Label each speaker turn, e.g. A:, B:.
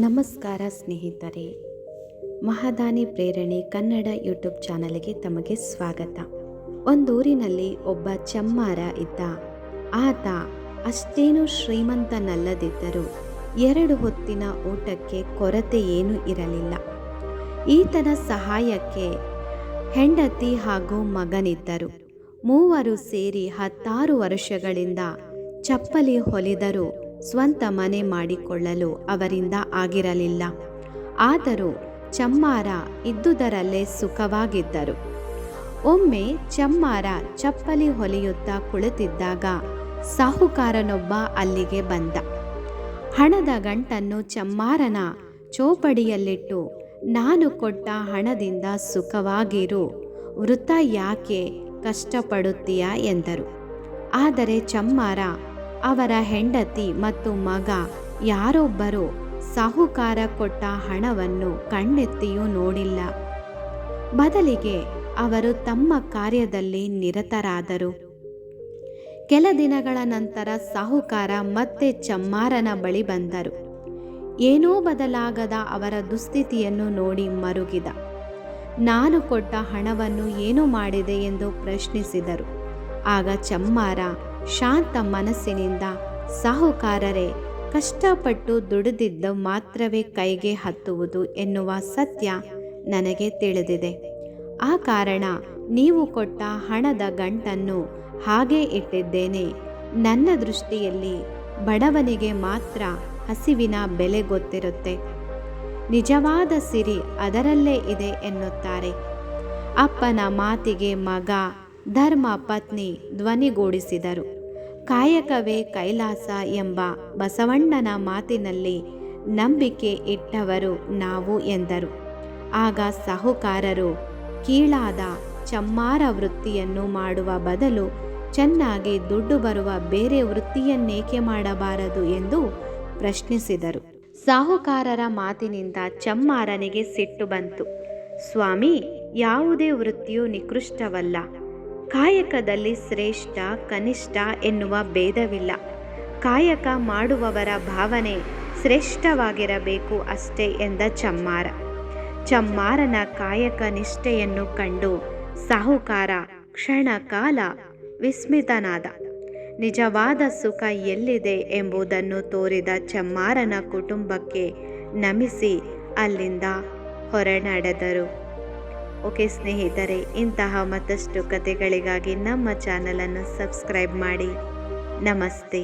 A: ನಮಸ್ಕಾರ ಸ್ನೇಹಿತರೆ, ಮಹಾದಾನಿ ಪ್ರೇರಣೆ ಕನ್ನಡ ಯೂಟ್ಯೂಬ್ ಚಾನಲ್ಗೆ ತಮಗೆ ಸ್ವಾಗತ. ಒಂದೂರಿನಲ್ಲಿ ಒಬ್ಬ ಚಮ್ಮಾರ ಇದ್ದ. ಆತ ಅಷ್ಟೇನು ಶ್ರೀಮಂತನಲ್ಲದಿದ್ದರೂ 2 ಹೊತ್ತಿನ ಊಟಕ್ಕೆ ಕೊರತೆ ಏನೂ ಇರಲಿಲ್ಲ. ಈತನ ಸಹಾಯಕ್ಕೆ ಹೆಂಡತಿ ಹಾಗೂ ಮಗನಿದ್ದರು. ಮೂವರು ಸೇರಿ 16 ವರ್ಷಗಳಿಂದ ಚಪ್ಪಲಿ ಹೊಲಿದರೂ ಸ್ವಂತ ಮನೆ ಮಾಡಿಕೊಳ್ಳಲು ಅವರಿಂದ ಆಗಿರಲಿಲ್ಲ. ಆದರೂ ಚಮ್ಮಾರ ಇದ್ದುದರಲ್ಲೇ ಸುಖವಾಗಿದ್ದರು. ಒಮ್ಮೆ ಚಮ್ಮಾರ ಚಪ್ಪಲಿ ಹೊಲಿಯುತ್ತಾ ಕುಳಿತಿದ್ದಾಗ ಸಾಹುಕಾರನೊಬ್ಬ ಅಲ್ಲಿಗೆ ಬಂದ. ಹಣದ ಗಂಟನ್ನು ಚಮ್ಮಾರನ ಚೋಪಡಿಯಲ್ಲಿಟ್ಟು, ನಾನು ಕೊಟ್ಟ ಹಣದಿಂದ ಸುಖವಾಗಿರು, ವೃಥ ಯಾಕೆ ಕಷ್ಟಪಡುತ್ತೀಯಾ ಎಂದರು. ಆದರೆ ಚಮ್ಮಾರ ಅವರ ಹೆಂಡತಿ ಮತ್ತು ಮಗ ಯಾರೊಬ್ಬರೂ ಸಾಹುಕಾರ ಕೊಟ್ಟ ಹಣವನ್ನು ಕಣ್ಣೆತ್ತಿಯೂ ನೋಡಿಲ್ಲ. ಬದಲಿಗೆ ಅವರು ತಮ್ಮ ಕಾರ್ಯದಲ್ಲಿ ನಿರತರಾದರು. ಕೆಲ ದಿನಗಳ ನಂತರ ಸಾಹುಕಾರ ಮತ್ತೆ ಚಮ್ಮಾರನ ಬಳಿ ಬಂದರು. ಏನೂ ಬದಲಾಗದ ಅವರ ದುಸ್ಥಿತಿಯನ್ನು ನೋಡಿ ಮರುಗಿದ. ನಾನು ಕೊಟ್ಟ ಹಣವನ್ನು ಏನು ಮಾಡಿದೆ ಎಂದು ಪ್ರಶ್ನಿಸಿದರು. ಆಗ ಚಮ್ಮಾರ ಶಾಂತ ಮನಸ್ಸಿನಿಂದ, ಸಾಹುಕಾರರೇ, ಕಷ್ಟಪಟ್ಟು ದುಡಿದಿದ್ದು ಮಾತ್ರವೇ ಕೈಗೆ ಹತ್ತುವುದು ಎನ್ನುವ ಸತ್ಯ ನನಗೆ ತಿಳಿದಿದೆ. ಆ ಕಾರಣ ನೀವು ಕೊಟ್ಟ ಹಣದ ಗಂಟನ್ನು ಹಾಗೇ ಇಟ್ಟಿದ್ದೇನೆ. ನನ್ನ ದೃಷ್ಟಿಯಲ್ಲಿ ಬಡವನಿಗೆ ಮಾತ್ರ ಹಸಿವಿನ ಬೆಲೆ ಗೊತ್ತಿರುತ್ತೆ. ನಿಜವಾದ ಸಿರಿ ಅದರಲ್ಲೇ ಇದೆ ಎನ್ನುತ್ತಾರೆ. ಅಪ್ಪನ ಮಾತಿಗೆ ಮಗ, ಧರ್ಮ ಪತ್ನಿ ಧ್ವನಿಗೂಡಿಸಿದರು. ಕಾಯಕವೇ ಕೈಲಾಸ ಎಂಬ ಬಸವಣ್ಣನ ಮಾತಿನಲ್ಲಿ ನಂಬಿಕೆ ಇಟ್ಟವರು ನಾವು ಎಂದರು. ಆಗ ಸಾಹುಕಾರರು ಕೀಳಾದ ಚಮ್ಮಾರ ವೃತ್ತಿಯನ್ನು ಮಾಡುವ ಬದಲು ಚೆನ್ನಾಗಿ ದುಡ್ಡು ಬರುವ ಬೇರೆ ವೃತ್ತಿಯನ್ನೇಕೆ ಮಾಡಬಾರದು ಎಂದು ಪ್ರಶ್ನಿಸಿದರು. ಸಾಹುಕಾರರ ಮಾತಿನಿಂದ ಚಮ್ಮಾರನಿಗೆ ಸಿಟ್ಟು ಬಂತು. ಸ್ವಾಮಿ, ಯಾವುದೇ ವೃತ್ತಿಯೂ ನಿಕೃಷ್ಟವಲ್ಲ. ಕಾಯಕದಲ್ಲಿ ಶ್ರೇಷ್ಠ ಕನಿಷ್ಠ ಎನ್ನುವ ಭೇದವಿಲ್ಲ. ಕಾಯಕ ಮಾಡುವವರ ಭಾವನೆ ಶ್ರೇಷ್ಠವಾಗಿರಬೇಕು ಅಷ್ಟೇ ಎಂದ ಚಮ್ಮಾರ. ಚಮ್ಮಾರನ ಕಾಯಕ ನಿಷ್ಠೆಯನ್ನು ಕಂಡು ಸಾಹುಕಾರ ಕ್ಷಣ ಕಾಲ ವಿಸ್ಮಿತನಾದ. ನಿಜವಾದ ಸುಖ ಎಲ್ಲಿದೆ ಎಂಬುದನ್ನು ತೋರಿದ ಚಮ್ಮಾರನ ಕುಟುಂಬಕ್ಕೆ ನಮಿಸಿ ಅಲ್ಲಿಂದ ಹೊರನಡೆದರು. ಓಕೆ ಸ್ನೇಹಿತರೆ, ಇಂತಹ ಮತ್ತಷ್ಟು ಕಥೆಗಳಿಗಾಗಿ ನಮ್ಮ ಚಾನಲನ್ನು ಸಬ್ಸ್ಕ್ರೈಬ್ ಮಾಡಿ. ನಮಸ್ತೆ.